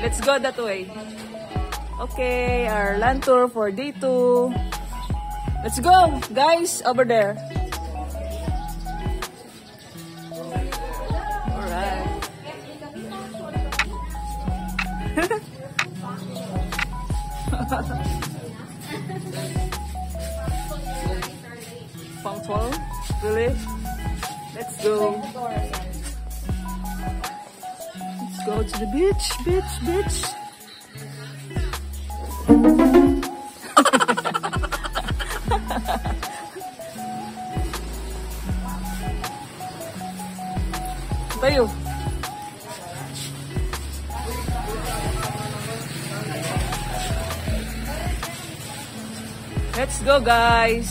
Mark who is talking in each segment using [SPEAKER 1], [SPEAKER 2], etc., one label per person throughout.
[SPEAKER 1] Let's go that way. Okay, our land tour for day 2. Let's go, guys, over there. Alright. Punctual? Really? Let's go. Let's go to the beach, beach. Tayo. Let's go, guys.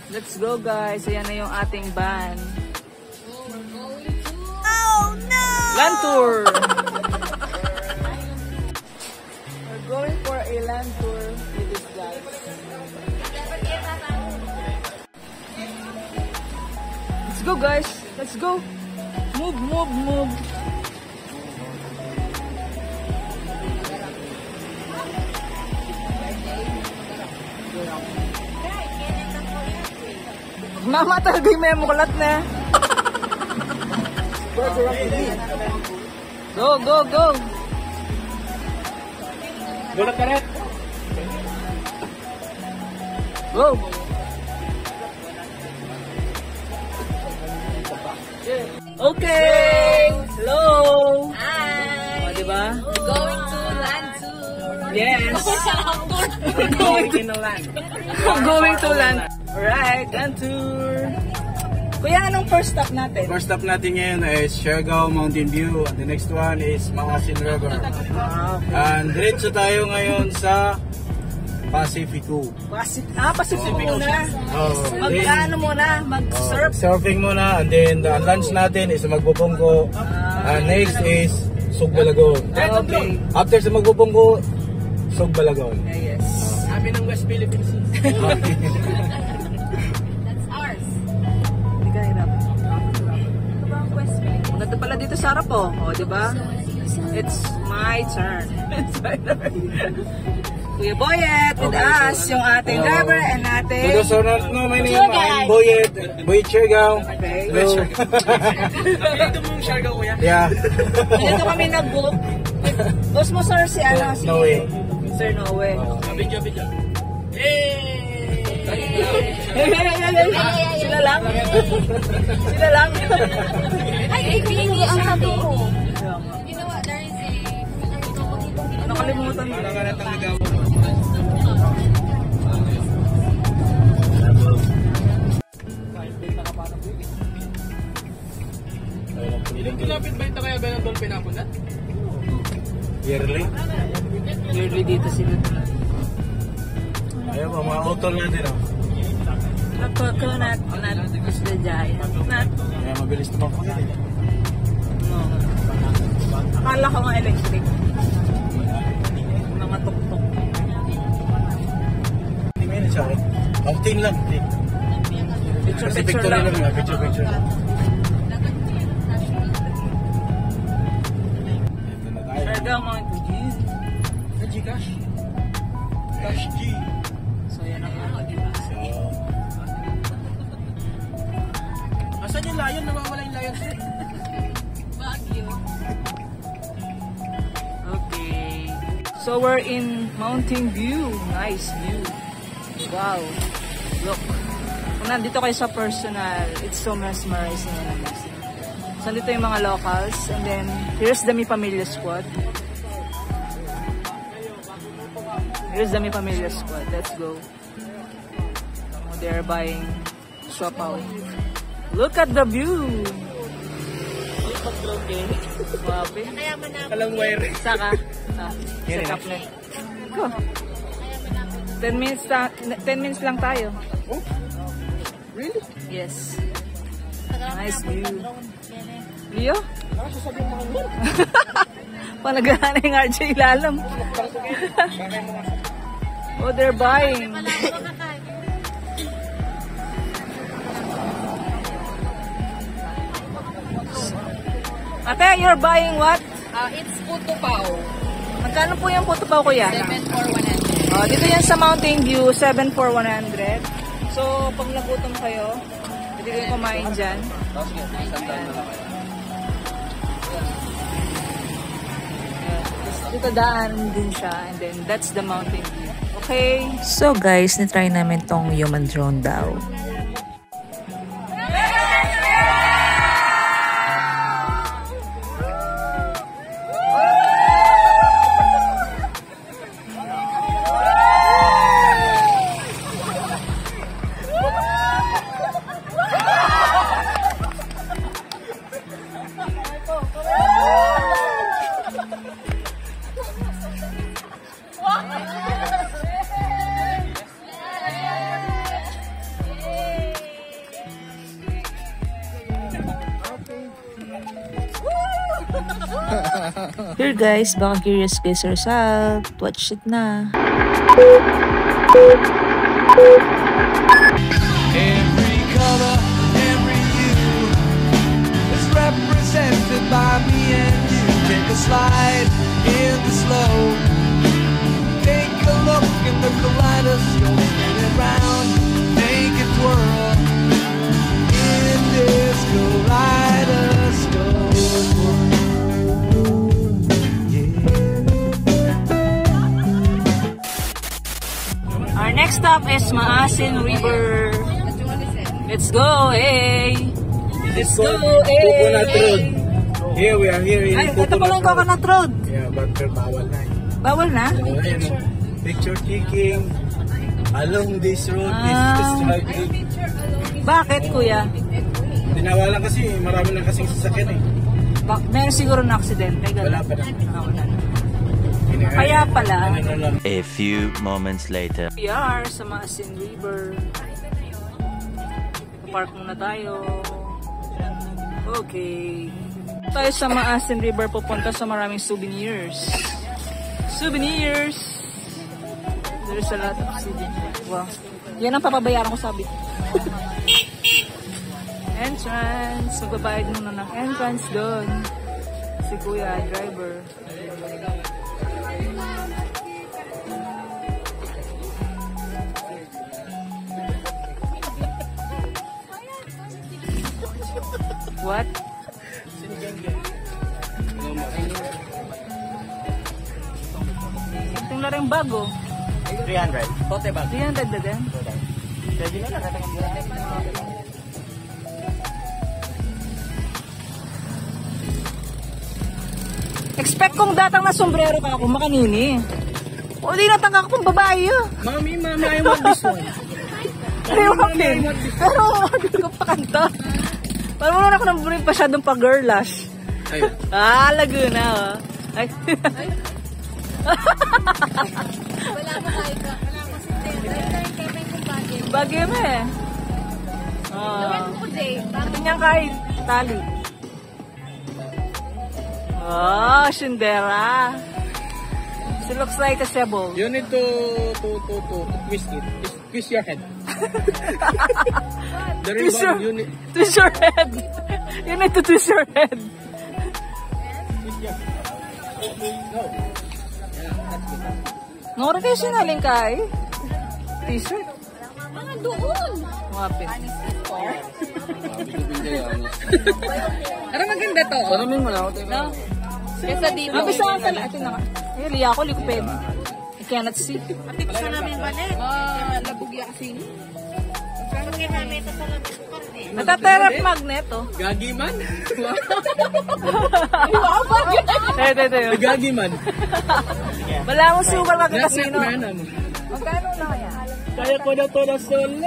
[SPEAKER 1] Let's go, guys. Ayan na yung ating van.
[SPEAKER 2] Oh no!
[SPEAKER 1] Land tour. We're going for a land tour with this guy. Let's go, guys. Let's go. Move. Mama talaga yung may mukulat na. Go.
[SPEAKER 3] Gulat ka rin.
[SPEAKER 1] Go. Okay. Hello.
[SPEAKER 2] Hi!
[SPEAKER 1] O, diba?
[SPEAKER 2] Going to land tour.
[SPEAKER 1] Yes. We're going to land. Going to land. Alright, land tour. Kuya, anong first stop natin?
[SPEAKER 3] First stop natin ngayon is Siargao Mountain View. And the next one is Maasin River. And diretso tayo ngayon sa Pacifico.
[SPEAKER 1] Pacifico na.
[SPEAKER 3] Oh,
[SPEAKER 1] Mag-ano muna? Mag-surf?
[SPEAKER 3] Surfing muna. And then the lunch natin is Magbubonggo. And next is Sugbalagon.
[SPEAKER 1] Okay.
[SPEAKER 3] After sa Magbubonggo, Sugbalagon.
[SPEAKER 1] Yes.
[SPEAKER 3] Kami ng West Philippines.
[SPEAKER 2] That's ours.
[SPEAKER 1] Hindi ka hirap. Ito ba ang West Philippines? Maganda pala dito sa harap oh. O, diba? It's my turn. It's my turn. Kuya Boyet with us, yung ating driver and ating...
[SPEAKER 3] So, so no, my name is Boyet Siargao.
[SPEAKER 1] Okay.
[SPEAKER 3] Hello.
[SPEAKER 4] Dito mong Siargao, kuya?
[SPEAKER 3] Yeah.
[SPEAKER 1] Dito kami nag-book. Boss mo sir si ano? Si
[SPEAKER 3] Noe.
[SPEAKER 1] Sir Noe.
[SPEAKER 4] Video.
[SPEAKER 1] Sila lang? Sila lang?
[SPEAKER 2] Ay, hindi ang sabi ko.
[SPEAKER 1] Kaya nga.
[SPEAKER 2] You know what? There is a...
[SPEAKER 1] Nakalimutan mo.
[SPEAKER 4] Ilang kilapit ba ito kaya ba ng dolphin ako na?
[SPEAKER 3] Yearly.
[SPEAKER 1] Clearly dito sila.
[SPEAKER 3] Ayaw, mga utol natin oh.
[SPEAKER 1] Coconut nut is the giant nut.
[SPEAKER 3] Kaya mabilis naman po yan.
[SPEAKER 1] No. Akala ko nga electric. Mga tuktok.
[SPEAKER 3] Hindi ngayon siya. Outing lang. Kasi picture lang. Picture.
[SPEAKER 1] Siargao Mountain View.
[SPEAKER 3] Gcash. Cash G.
[SPEAKER 1] So yan ang
[SPEAKER 3] So,
[SPEAKER 4] Asan yung lion? Nawawala yung lion siya.
[SPEAKER 2] Baguio.
[SPEAKER 1] okay. So we're in Mountain View. Nice view. Wow. Look. Kung nandito kayo sa personal, it's so mesmerizing and amazing. So dito yung mga locals. And then, here's the Mi Pamilya Squad. Here's the Mi Pamilya Squad. Let's go. They're buying siopaw. Look at the view. Grabe.
[SPEAKER 4] Alang wire.
[SPEAKER 1] Saka. Sa kaplet. Go. 10 minutes lang tayo.
[SPEAKER 4] Oh? Really?
[SPEAKER 1] Yes. Nice view. Leo? Panagana yung RJ ilalam. Oh, they're buying. Ate, you're buying what?
[SPEAKER 2] It's puto pao.
[SPEAKER 1] Magkano po yung puto pa, kuya?
[SPEAKER 2] 7 for 100.
[SPEAKER 1] Dito yan sa Mountain View, 7 for 100. So, pag nagutom kayo, pwede kayo kumain dyan. Dito daan din siya, and then that's the Mountain View. Okay?
[SPEAKER 5] So guys, nitry namin tong human drone daw. Here guys, baka curious kayo sa result. Watch it na.
[SPEAKER 6] Every color, every hue is represented by me and you. Take a slide in the slow. Take a look in the kaleidoscope. Spin it round, make it twirl. In this kaleidoscope.
[SPEAKER 1] Our next stop is Maasin River. Let's go, hey!
[SPEAKER 3] Let's go, Coconut Road. Here we are here in
[SPEAKER 1] Ay, ito pala yung Coconut Road.
[SPEAKER 3] Yeah, but bawal na.
[SPEAKER 1] Bawal na?
[SPEAKER 3] Picture taking along this road is struggling.
[SPEAKER 1] Bakit, kuya?
[SPEAKER 3] Dinawalan kasi, marami lang kasing sasakyan eh.
[SPEAKER 1] Meron siguro na aksidente.
[SPEAKER 3] Wala pa na.
[SPEAKER 1] Wala na. Kaya pala,
[SPEAKER 7] A few moments later.
[SPEAKER 1] we are sa Maasin River. Park muna tayo. Okay. Tayo sa Maasin River pupunta sa maraming souvenirs. Souvenirs! There's a lot of souvenirs. Wow. Yan ang papabayaran ko, sabi. Entrance. Magbabayad muna ng entrance doon. Si Kuya, driver. What? Ito na rin bago.
[SPEAKER 4] 300. Tote bag.
[SPEAKER 1] 300 na din.
[SPEAKER 4] Pwede na lang.
[SPEAKER 1] Expect kong datang na sombrero ka ako makanini. O di natangka ko pang babae yun.
[SPEAKER 4] Mami, I want this one.
[SPEAKER 1] Pero hindi ko pa kanta. Parang wala ako nang pasyadong pa-girlash.
[SPEAKER 3] Ayun.
[SPEAKER 1] Laguna oh. Ay.
[SPEAKER 2] Wala mo tayo ka. Wala mo si Ted. Dahil kami kung bagay.
[SPEAKER 1] Bagay mo eh.
[SPEAKER 2] Gawin mo ko, Jay.
[SPEAKER 1] Tingnan kahit tali. Oh, Shindera. She looks like a sebo.
[SPEAKER 4] You need to twist it. Twist your head. The
[SPEAKER 1] Twist your,
[SPEAKER 4] ribbon, you need...
[SPEAKER 1] twist your head. You need to twist your head. Ngora kayo sinaling ka eh. T-shirt.
[SPEAKER 2] Mga doon.
[SPEAKER 1] Mga pin.
[SPEAKER 2] Pero maganda to.
[SPEAKER 3] Salamin mo na ako.
[SPEAKER 1] No?
[SPEAKER 2] Kesa dito.
[SPEAKER 1] Mabisahan ka lang. Ito na nga. Ay, liya ako, likuped. I cannot see.
[SPEAKER 2] Pati gusto namin balik. Labugya kasi. Pagkakit namin ito sa labis ko rin.
[SPEAKER 1] Nataterap magnet, oh.
[SPEAKER 4] Gagi man?
[SPEAKER 1] Ito.
[SPEAKER 4] Gagi man.
[SPEAKER 1] Wala akong sugal magkakasino.
[SPEAKER 4] Nana mo.
[SPEAKER 1] Magkano na kaya?
[SPEAKER 4] Kaya ko na to na solo.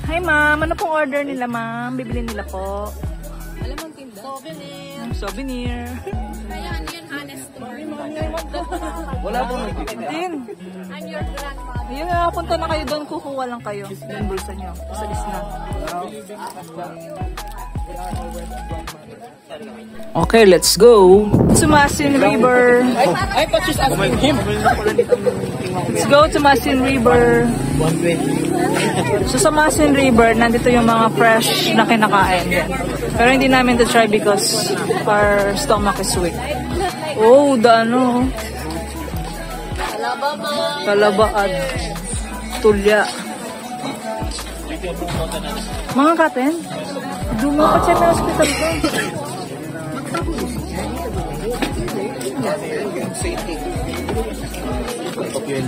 [SPEAKER 1] Hi, ma'am. Ano pong order nila, ma'am? Bibili nila po.
[SPEAKER 2] Alam mo, tinda? Souvenir.
[SPEAKER 1] Souvenir.
[SPEAKER 2] Kaya yan, honest story.
[SPEAKER 3] Wala pong nagtitinda.
[SPEAKER 1] Din.
[SPEAKER 2] I'm your grandmother.
[SPEAKER 1] Ayun nga, punta na kayo doon. Kukuha lang kayo. Yung bulsa nyo. Sa list na. Okay, let's go. To Masin River.
[SPEAKER 4] I thought she's asking him.
[SPEAKER 1] Let's go to Masin River. So sa Masin River, nandito yung mga fresh na kinakain. Pero hindi namin to try because our stomach is weak. Oh, ano. Talaba at tulya. Mga katen, dungo pa siya na hospital ko.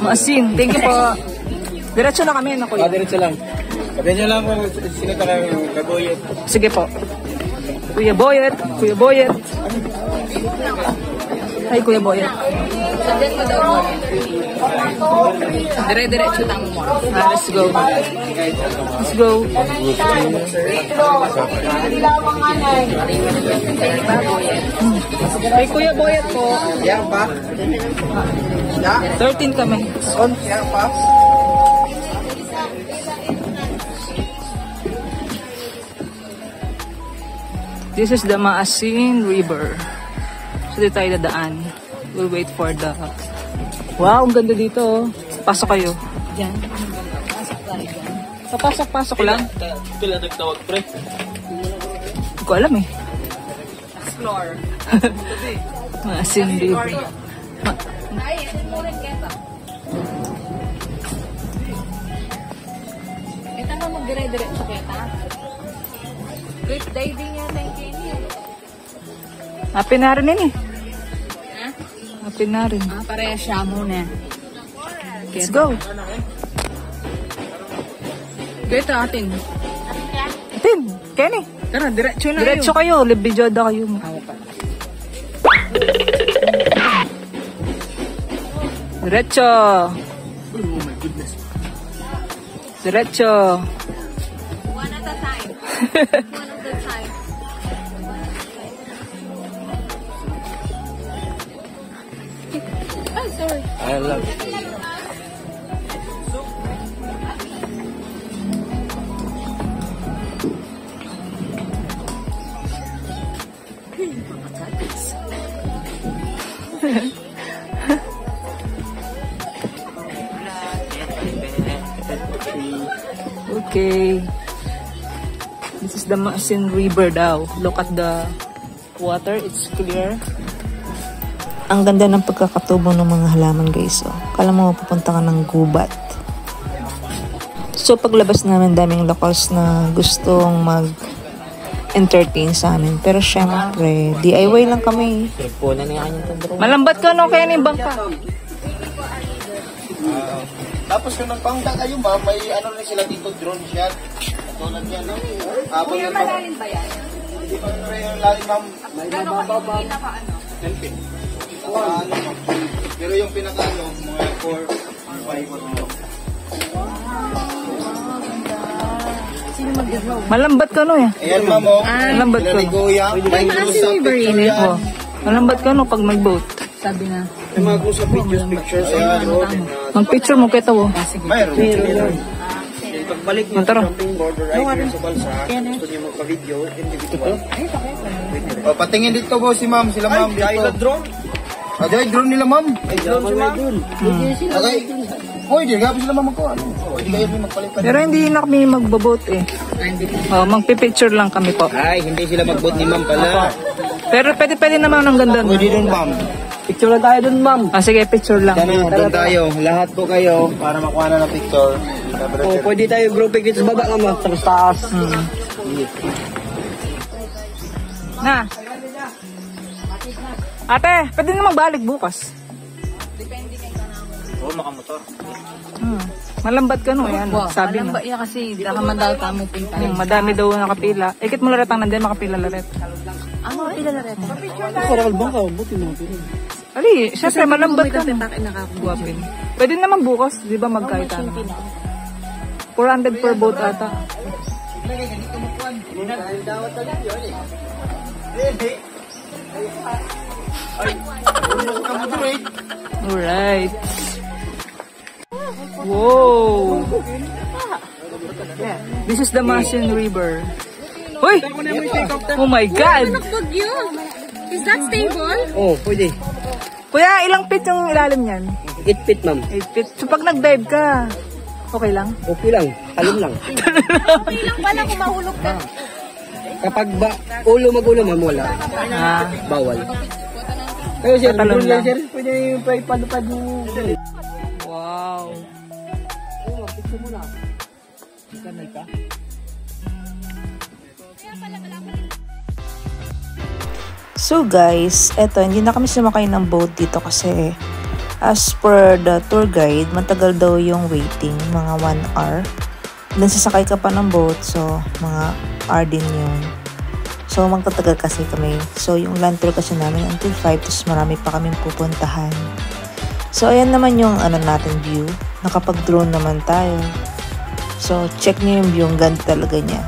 [SPEAKER 1] Maasin, thank you po. Diretso na kami, naku.
[SPEAKER 3] Diretso lang. Sabihin niyo lang kung sino ka lang yung kagoyet.
[SPEAKER 1] Sige po. Kuya Boyet, Kuya Boyet. Hi, Kuya Boyet.
[SPEAKER 2] Dire-diretso lang mo.
[SPEAKER 1] Let's go. Let's go. Hi, Kuya Boyet po.
[SPEAKER 3] Yang pa?
[SPEAKER 1] 13 kami.
[SPEAKER 3] On, yang pa?
[SPEAKER 1] This is the Maasin River. So, dito tayo dadaan. We'll wait for the... Wow, ang ganda dito. Pasok kayo. Diyan. Pasok tayo dyan. Papasok-pasok lang.
[SPEAKER 4] Pila nagtawag, pre.
[SPEAKER 1] Hindi ko alam eh.
[SPEAKER 2] Explore.
[SPEAKER 1] Maasin River.
[SPEAKER 2] Ito na mag-dire-diretso kita. Great diving yata yung kini.
[SPEAKER 1] Happy na rin yun eh. Happy na rin.
[SPEAKER 2] Pareha siya muna.
[SPEAKER 1] Let's go.
[SPEAKER 2] Ito atin.
[SPEAKER 1] Tim, Kenny.
[SPEAKER 2] Tara, diretso na
[SPEAKER 1] Diretso kayo. Libidyoda kayo. Diretso. Diretso.
[SPEAKER 2] One at a time. One at a time. Oh, sorry.
[SPEAKER 3] I love it.
[SPEAKER 1] Okay. This is the Maasin River daw. Look at the water. It's clear.
[SPEAKER 5] Ang ganda ng pagkakatubo ng mga halaman guys. Oh. Kala mo pupunta ka ng gubat. So paglabas namin daming locals na gustong mag-entertain sa amin. Pero syempre, DIY lang kami.
[SPEAKER 1] Malambat ka no, kaya ni bangka.
[SPEAKER 3] Tapos kung nagpangka kayo ba, may ano rin sila dito, drone shot. Tulad yan, no? Kuya, malalim ba yan? Hindi pa rin yung lalim, ma'am. May mababa. Pero yung pinaka-ano, mga 4 or 5.
[SPEAKER 1] Malambat ka no eh.
[SPEAKER 3] Ayan, ma'am, oh.
[SPEAKER 1] Malambat ka.
[SPEAKER 3] Kuya, may sa picture yan.
[SPEAKER 1] Oh. Malambat ka no pag may boat. Sabi na.
[SPEAKER 3] May mga sa pictures sa road.
[SPEAKER 1] Mag-picture mo kita oh.
[SPEAKER 3] Mayroon.
[SPEAKER 4] Pagbalik niyo
[SPEAKER 1] Tara.
[SPEAKER 4] sa jumping board or right here sa balsa, gusto niyo magpa-video, individual.
[SPEAKER 3] O, patingin dito po si ma'am, sila ma'am dito.
[SPEAKER 4] Drone?
[SPEAKER 3] Ay, drone nila ma'am.
[SPEAKER 4] Ay, drone si ma'am.
[SPEAKER 3] Okay. Hoy, di gabi sila ma'am ako. Hindi kayo magpalipan.
[SPEAKER 1] Pero hindi na kami magbaboat eh. Oh, magpipicture lang kami po.
[SPEAKER 3] Ay, hindi sila magbot ni ma'am pala.
[SPEAKER 1] Pero pwede naman ang ganda.
[SPEAKER 3] Pwede dun ma'am.
[SPEAKER 4] Picture lang tayo dun, ma'am.
[SPEAKER 1] Ah, sige, picture lang.
[SPEAKER 3] Doon tayo. Lahat po kayo para makuha na ng picture.
[SPEAKER 4] Oh, pwede tayo group pic dito sa baba nga, ma'am. Sa taas.
[SPEAKER 1] Na. Ate, pwede na magbalik bukas.
[SPEAKER 3] Oo, makamotor.
[SPEAKER 1] Malambat ka no, yan. Sabi
[SPEAKER 2] Alam
[SPEAKER 1] mo.
[SPEAKER 2] ba iya kasi dakaman daw tamo punta.
[SPEAKER 1] Madami daw nakapila. Ikit mo laretang nandiyan, makapila laret.
[SPEAKER 2] Ano pila na rin?
[SPEAKER 4] Para kalbang ka, buti mo.
[SPEAKER 1] Ali, syempre malambat ka no. Guwapin. Pwede naman bukas, di ba magkaita na. 400 per boat ata. Alright. Whoa. This is the Maasin River. Uy! Oh my God!
[SPEAKER 2] Bagyo. Is that stable?
[SPEAKER 4] Oh, pwede.
[SPEAKER 1] Kuya, ilang feet yung ilalim niyan?
[SPEAKER 4] 8 feet, ma'am.
[SPEAKER 1] 8 feet. So pag nag-dive ka, okay lang?
[SPEAKER 4] Okay lang. Talon lang.
[SPEAKER 2] Okay lang pala kung mahulog ka.
[SPEAKER 4] Kapag ulo mag-ulo, ma'am, wala.
[SPEAKER 1] Ah.
[SPEAKER 4] Bawal. Kayo, sir,
[SPEAKER 1] Talon
[SPEAKER 4] talon
[SPEAKER 1] lang.
[SPEAKER 4] lang, sir. Pwede yung palupad mo.
[SPEAKER 1] Wow.
[SPEAKER 5] So guys, eto, hindi na kami sumakay ng boat dito kasi as per the tour guide, matagal daw yung waiting, mga 1 hour. Then sasakay ka pa ng boat, so mga hour din yun. So magtatagal kasi kami. So yung land tour kasi namin until 5, tapos marami pa kaming pupuntahan. So ayan naman yung ano natin view. Nakapag-drone naman tayo. So check nyo yung view, ang ganda talaga niya.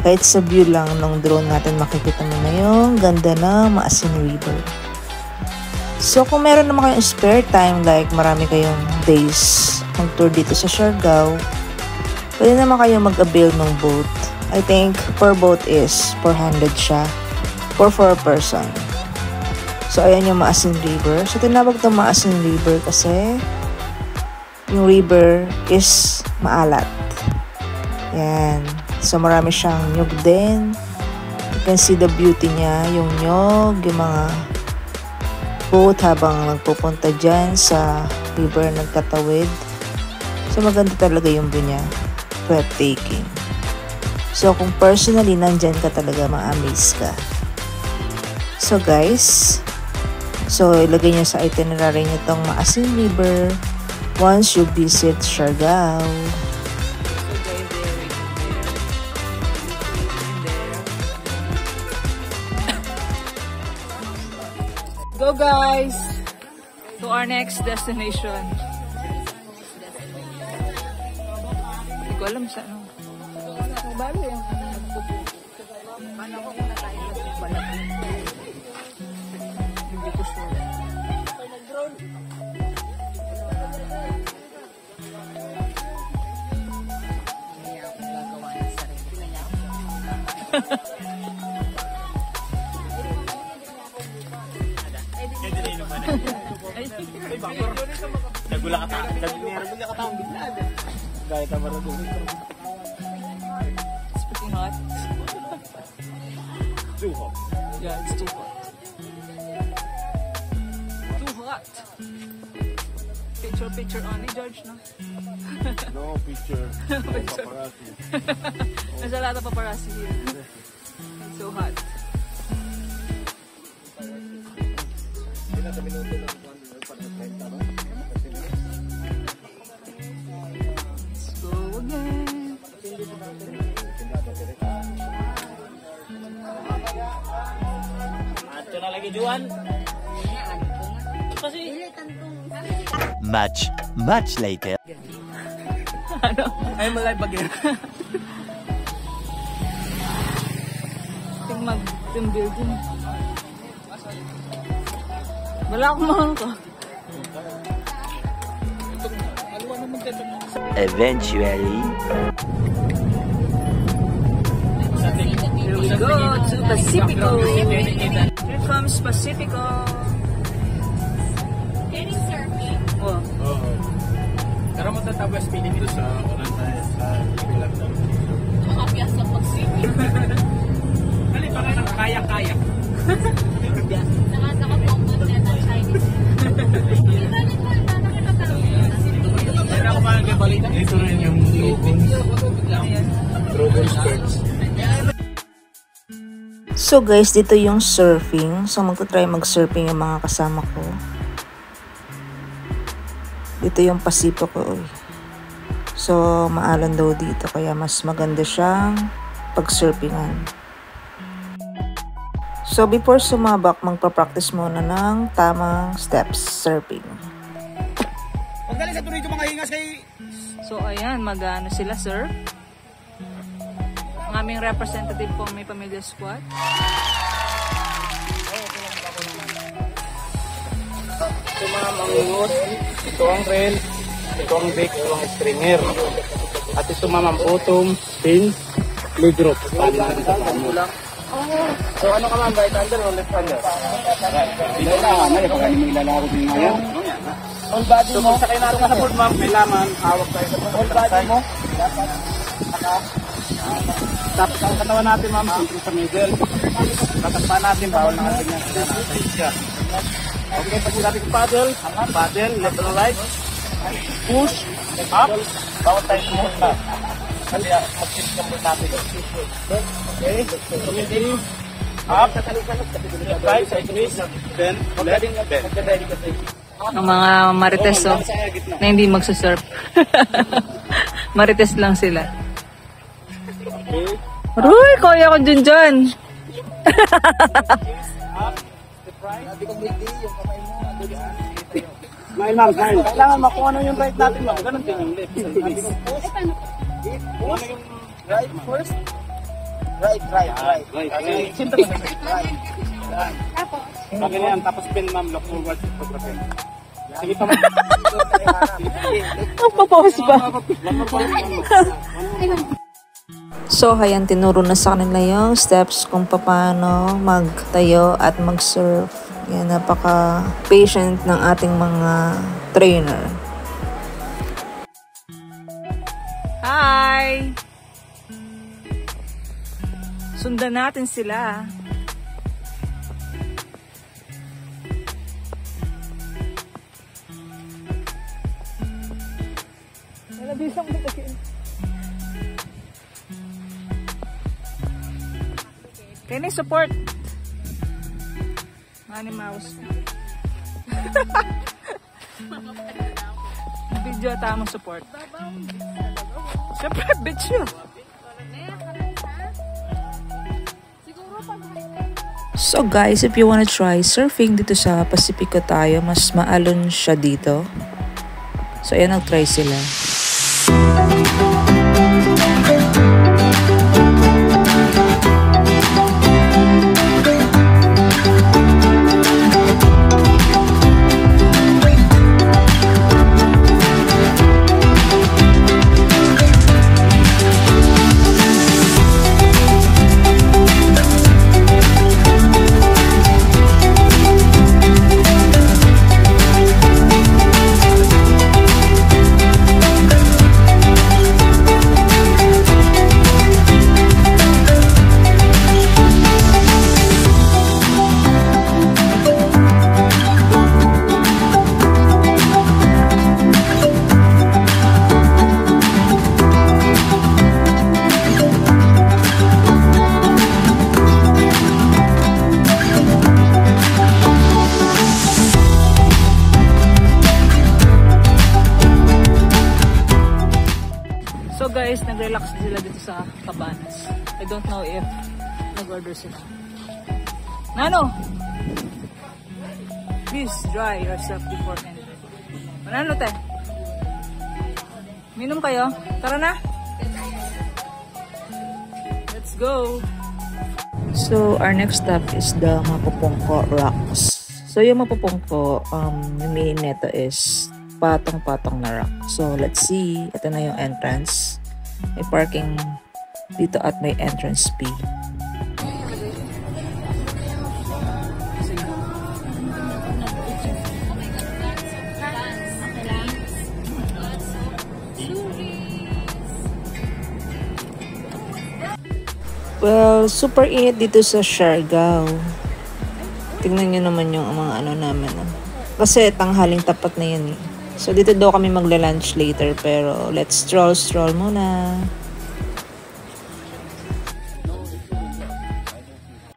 [SPEAKER 5] Kahit sa view lang ng drone natin, makikita mo na yung ganda ng Maasin River. So, kung meron naman kayong spare time, like marami kayong days ng tour dito sa Siargao, pwede naman kayo mag-avail ng boat. I think per boat is 400 siya for 4 person. So, ayan yung Maasin River. So, tinawag itong Maasin River kasi yung river is maalat. Yan. So, marami siyang nyug din. You can see the beauty niya, yung nyug, yung mga boat habang nagpupunta dyan sa river nagtatawid. So, maganda talaga yung view niya. Breathtaking. So, kung personally, nandyan ka talaga, ma-amaze ka. So, guys, so, ilagay niyo sa itinerary niyo itong Maasin River once you visit Siargao.
[SPEAKER 1] Go guys! To our next destination. Hindi ko alam sa ano. Balo yan. Hindi ko sure.
[SPEAKER 4] Nagula ka tayo. Nagula ka tayo. Gaya ka marado.
[SPEAKER 1] It's pretty hot.
[SPEAKER 4] Too hot.
[SPEAKER 1] Yeah, it's too hot. Too hot. Picture only, George, no?
[SPEAKER 3] No picture.
[SPEAKER 1] Picture. There's a lot of paparazzi here. It's so hot. Let's go again.
[SPEAKER 4] Ato na lagi, Juan.
[SPEAKER 7] Much later.
[SPEAKER 4] Ay, malay bagay.
[SPEAKER 1] Ting mag-team building. Wala akong makangka.
[SPEAKER 7] Eventually.
[SPEAKER 1] Here we go to Pacifico. Here comes Pacifico.
[SPEAKER 2] Getting surfing.
[SPEAKER 1] Oh.
[SPEAKER 3] Oo.
[SPEAKER 4] Pero matatapos Pilipinas
[SPEAKER 3] Sa ulan tayo sa Libilan.
[SPEAKER 2] Makapiyas na pag-swimming.
[SPEAKER 4] Kali pa kayo ng kayak-kayak.
[SPEAKER 2] Nakakapagpapag na ng Chinese.
[SPEAKER 4] Pero ako parang kayo balita.
[SPEAKER 3] Ito rin yung Dragon skirts.
[SPEAKER 5] So guys, dito yung surfing. So magto-try mag-surfing yung mga kasama ko. Dito yung Pacifico. So maalan daw dito kaya mas maganda siyang pag-surfingan. So before sumabak, magpa-practice muna ng tamang steps surfing.
[SPEAKER 4] Huwag dali sa turito mga hingas kay...
[SPEAKER 1] So ayan, mag-ano sila, sir? Ang aming representative po may Pamilya Squad.
[SPEAKER 3] Ito mga mangungot. Ito ang rail. Ito ang brake. Ito ang stringer. At ito mga bottom, pin. Lead rope. Paano natin sa pamo. So ano ka ma'am, right under o left under? Dito na, may pag hindi mo ilalaro din ngayon. Whole body mo. So kung sakay natin sa board ma'am, kailangan hawak tayo sa whole body mo. Dapat tapos ang katawan natin ma'am, sentro sa middle. Tatakpan natin, bawal na natin yan. Okay, pag natin yung paddle, left or right. Push, up, bawal tayo sumuot na. Kasi mag-shift yung board natin. Okay, continue. Up, right, side twist, bend, left, bend.
[SPEAKER 1] Ang mga marites na hindi magsusurf. Marites lang sila. Ruy, kaya ko dyan.
[SPEAKER 3] Smile ma'am, smile. Kailangan makuha na yung right natin ma'am. Ganun din yung left. Right first. Right. Siyempre na right. Bakit yan? Tapos pin ma'am, look forward. Sige pa ma'am.
[SPEAKER 1] Ang papos ba?
[SPEAKER 5] So, ayan, tinuro na sa kanila yung steps kung paano magtayo at mag-surf. Yan, napaka-patient ng ating mga trainer.
[SPEAKER 1] Hi! Sundan natin sila. Nalabisang mo kasi. Kaya na support. Money mouse. Video tama support. Siyempre, video.
[SPEAKER 5] So guys, if you wanna try surfing dito sa Pacifico tayo, mas maalon siya dito. So ayan, nag-try sila.
[SPEAKER 1] So guys, nag-relax sila dito sa Cabanas. I don't know if nag-order sila. Nano? Please dry yourself before entering. Manano te? Minom kayo? Tara na! Let's go!
[SPEAKER 5] So, our next stop is the Mapupungko Rocks. So, yung Mapupungko, yung meaning nito is patong-patong na rock. So, let's see. Ito na yung entrance. May parking dito at may entrance fee. Well, super init dito sa Siargao. Tingnan nyo naman yung mga ano namin. Kasi tanghaling tapat na yun eh. So, dito daw kami magla-lunch later. Pero, let's stroll muna.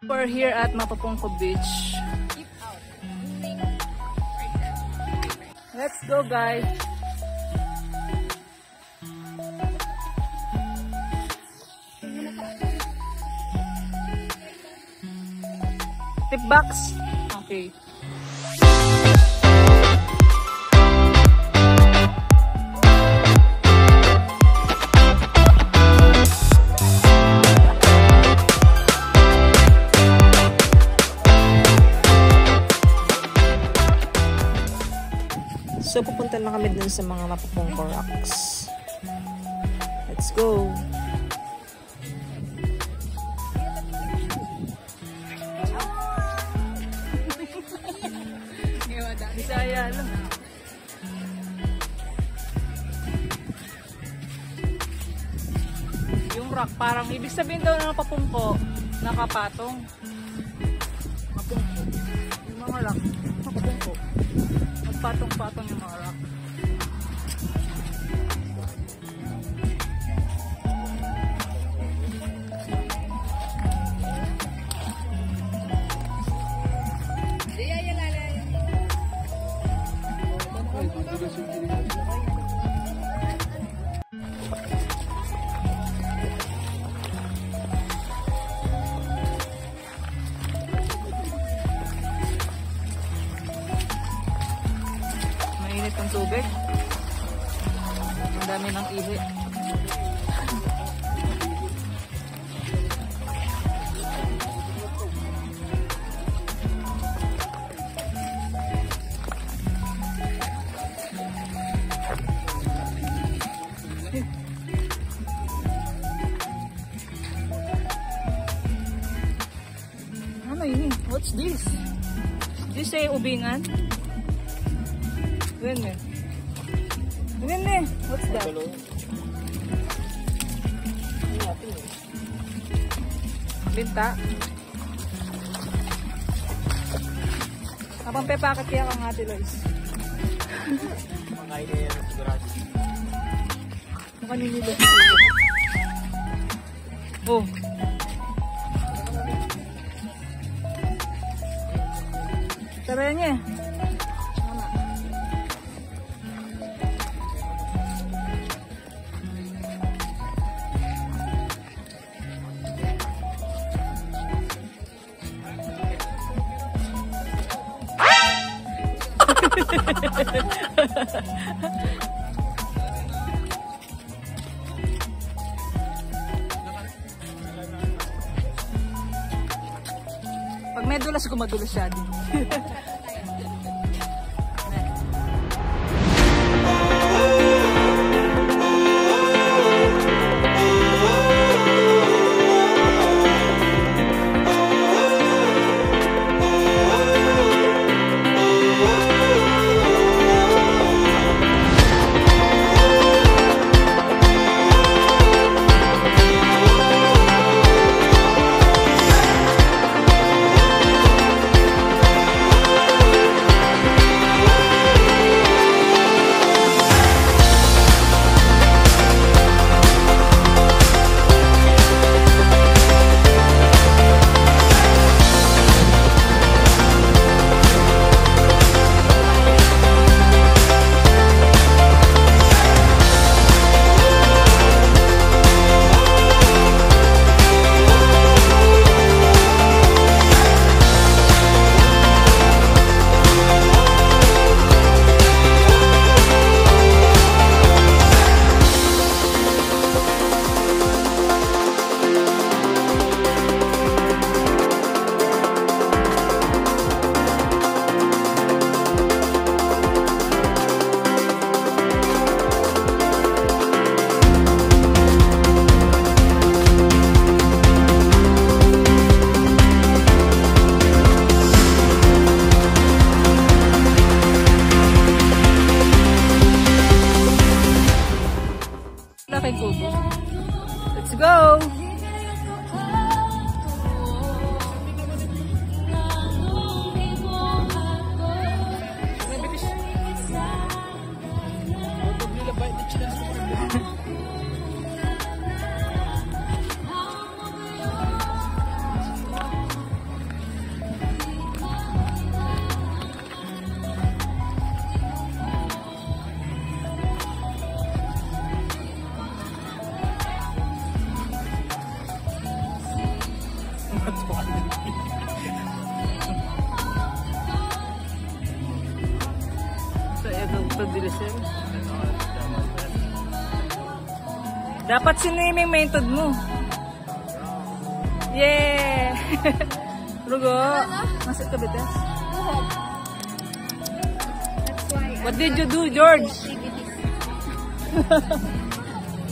[SPEAKER 1] We're here at Mapupungko Beach. Let's go, guys! Tip box? Okay.
[SPEAKER 5] So, pupunta na kami dun sa mga Mapupungko Rocks. Let's go!
[SPEAKER 1] Bisaya lang. Yung rock, parang ibig sabihin daw ng papungko, nakapatong. Mapungko. Yung mga rock, papungko. Magpatong-patong yung mga rock. Mainit ang tubig. Ang dami ng ihi. Ano yun? What's this? Did you say ubingan? Win. What's that? Binta? Kapang pepakat kaya kang Ate Lois.
[SPEAKER 3] Mga ini sigurado.
[SPEAKER 1] Mukha ninilo. Oh. Tara niya. Pag may dulas, gumadulas siya din. Kay Kubo. Let's go! Dapat siniming maintod mo. Yeah! Rugo, masih ka bitas? What did you do, George?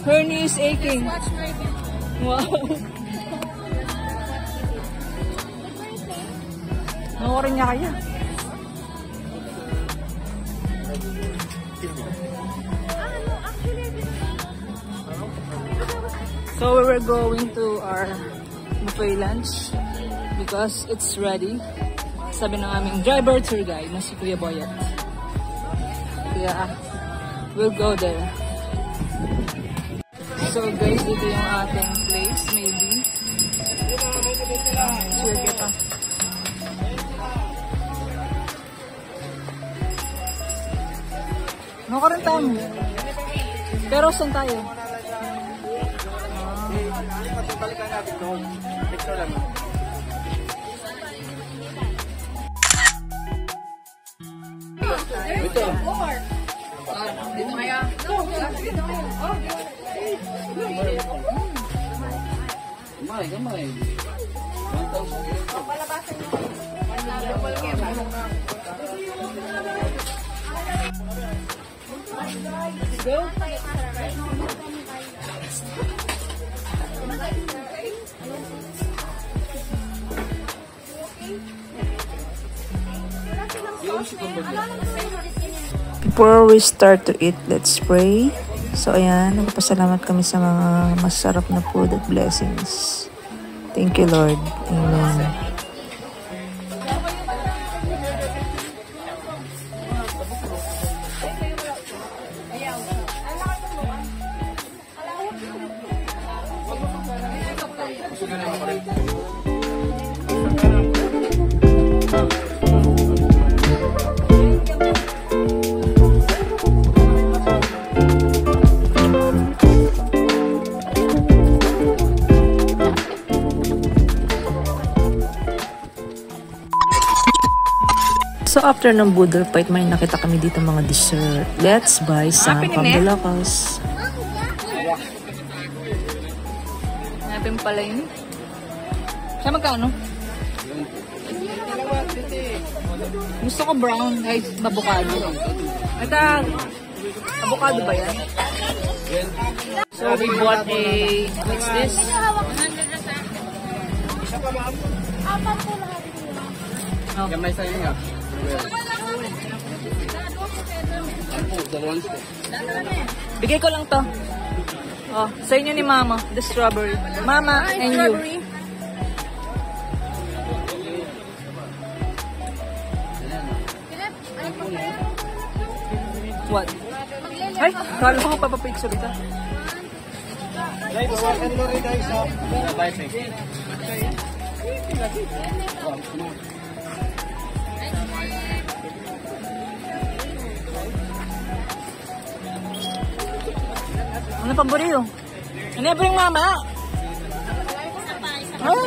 [SPEAKER 1] Her knee is aching. Wow. Nawarin niya kaya. So we were going to our buffet lunch because it's ready. Sabi ng aming driver tour guide na si Kuya Boyet. Kaya we'll go there. So guys, dito yung ating place maybe. Sure kita. Nakarantam. Pero saan tayo?
[SPEAKER 3] Balikan natin doon. Picture lang. Ito.
[SPEAKER 2] Dito kaya.
[SPEAKER 3] Gamay. 1,000.
[SPEAKER 5] Before we start to eat, let's pray. So ayan, nagpasalamat kami sa mga masarap na food at blessings. Thank you, Lord. Amen. So after ng Boodle Fight, may nakita kami dito mga dessert. Let's buy some pambulakos.
[SPEAKER 1] Hanapin pala yun. Siya magkano? Gusto ko brown. Ay, avocado. Ito, avocado ba yan? So we bought a, what's this? Oh.
[SPEAKER 3] Gamay sa'yo nga.
[SPEAKER 1] Bigay ko lang to. Oh, sa inyo ni Mama, the strawberry. Mama and you. What? Ay, kala ko papapicture ito.
[SPEAKER 3] Guys, bawasan mo rin guys. Bye,
[SPEAKER 1] Ano pang buriyo? Ano ba yung Mama? Oh?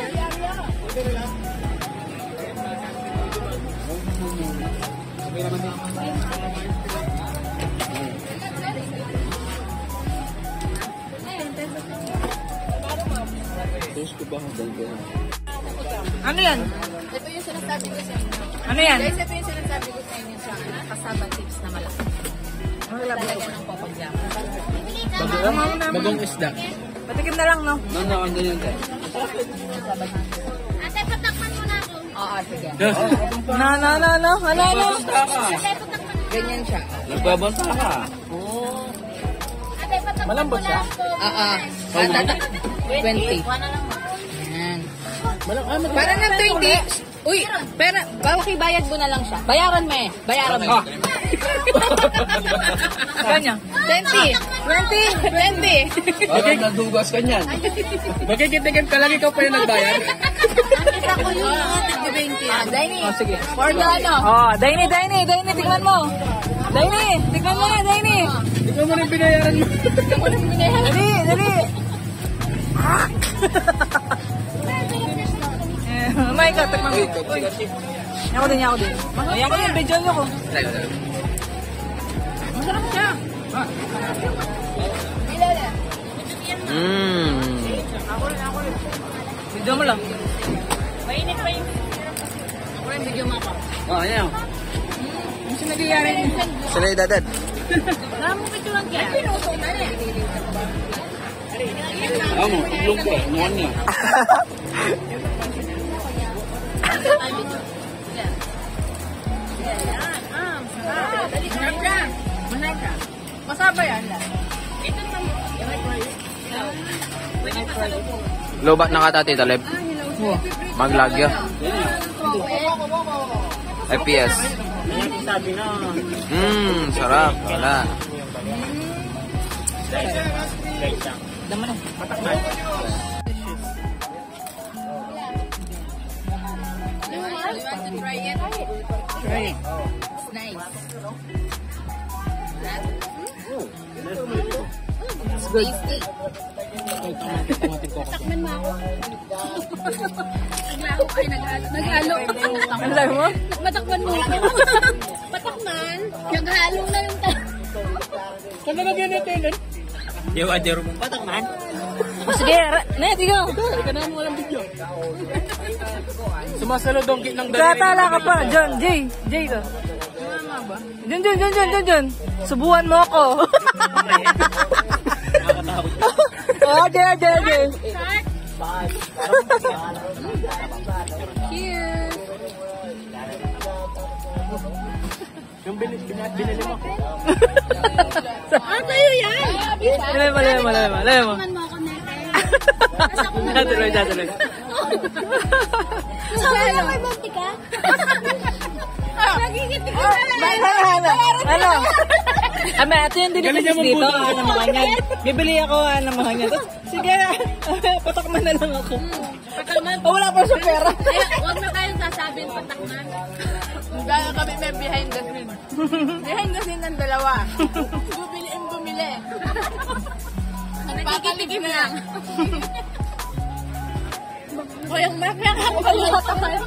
[SPEAKER 1] Ano yan?
[SPEAKER 2] Ito yung sinasabi ko sa inyo.
[SPEAKER 1] Ano yan?
[SPEAKER 2] Guys, ito yung sinasabi ko sa inyo sa kasama tips na malaki. Talaga ng popagya.
[SPEAKER 3] Bagong isda.
[SPEAKER 1] Patikim na lang, no?
[SPEAKER 3] Ano yun guys?
[SPEAKER 2] Ate, patakpan mo na ako. Oo, sige.
[SPEAKER 1] No.
[SPEAKER 3] Nagbabanta ka.
[SPEAKER 2] Ganyan siya.
[SPEAKER 3] Nagbabanta ka.
[SPEAKER 2] Ate, patakpan
[SPEAKER 3] Malambot siya?
[SPEAKER 2] Oo. 20. Yan. Para na 20. Uy, pera, bayad mo na lang siya. Bayaran mo eh. Bayaran mo.
[SPEAKER 1] Kanya?
[SPEAKER 2] 20.
[SPEAKER 3] Parang nadugas ka niyan. Magkikitikim ka lang, ikaw pa yung nagbayad.
[SPEAKER 2] Nakita ko yung mga tig-20. Daini.
[SPEAKER 1] Oh, sige.
[SPEAKER 2] For the ano?
[SPEAKER 1] Oh, Daini, tignan mo. Tignan mo na, Daini.
[SPEAKER 3] Ikaw mo rin binayaran mo.
[SPEAKER 1] Dali. May ka, tignan mo. Uy. Ako din. Ayan ko yung video nyo ko. Masarap siya. Video mo lang.
[SPEAKER 2] Mainit pa yung... Ako yung video mo ako.
[SPEAKER 3] Ayan.
[SPEAKER 1] Kasi nagyayari.
[SPEAKER 3] Sila yung dadat.
[SPEAKER 2] Wala mo picture lang kaya. Pinuso na rin.
[SPEAKER 3] Ano, itlog ko. Nuwan niya.
[SPEAKER 2] Sarap yan. siya. Masaba yan. Ito naman.
[SPEAKER 4] Lobat na ka tati, talib. Maglagya. IPS.
[SPEAKER 3] Sabi na.
[SPEAKER 4] Sarap. Wala.
[SPEAKER 2] Dama na. You want to try it?
[SPEAKER 1] Try it.
[SPEAKER 2] It's nice. It's good. Tasty. Takman mo ako. Naglaro kayo, naghalo.
[SPEAKER 1] Ano sabi mo?
[SPEAKER 2] Matakman mo ako. Patakman. Naghalo na yung
[SPEAKER 3] Saan na lagyan natin?
[SPEAKER 4] Yung adero mo.
[SPEAKER 3] Patakman.
[SPEAKER 1] Sige, tigaw.
[SPEAKER 3] Kanaan mo walang video. Sumasalo dongki ng
[SPEAKER 1] Katala ka pa. John, Jay ka. John. Subuhan mo ako. Oh, Jay.
[SPEAKER 2] Cheers.
[SPEAKER 3] Yung binili mo.
[SPEAKER 2] Sa'yo yan.
[SPEAKER 1] Laya mo.
[SPEAKER 2] Takman mo ako na.
[SPEAKER 1] Tuloy.
[SPEAKER 2] Sabi na may bunti ka? Nagigiti ka
[SPEAKER 1] Ano? Ame, ito yung dinitis dito. Naman yan. Bibili ako ng mga yan. Sige, patakman na lang ako.
[SPEAKER 2] Patakman.
[SPEAKER 1] Wala pa sa pera.
[SPEAKER 2] Huwag na kayong sasabihin patakman. Gaya kami may behind the scene. Behind the scene ng dalawa. Bumili. Nagpapaligid na. O yung mapya ka ako pala.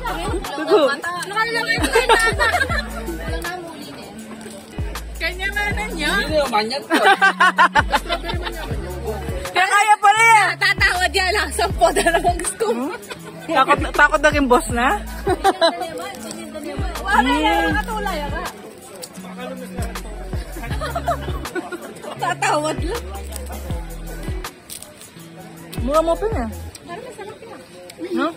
[SPEAKER 1] Tugo.
[SPEAKER 2] Nakalagay ko yung nata. Walang nahuli din. Kanya manan niya.
[SPEAKER 4] Hindi yung manyat ko.
[SPEAKER 1] Kaya pala yan.
[SPEAKER 2] Tatawad yan lang. 10 gusto.
[SPEAKER 1] Takot naging boss na?
[SPEAKER 2] Wala yan. Nakatulay ka. Tatawad lang.
[SPEAKER 1] Mura mo pa na.
[SPEAKER 2] Parang masarap yan.
[SPEAKER 1] No?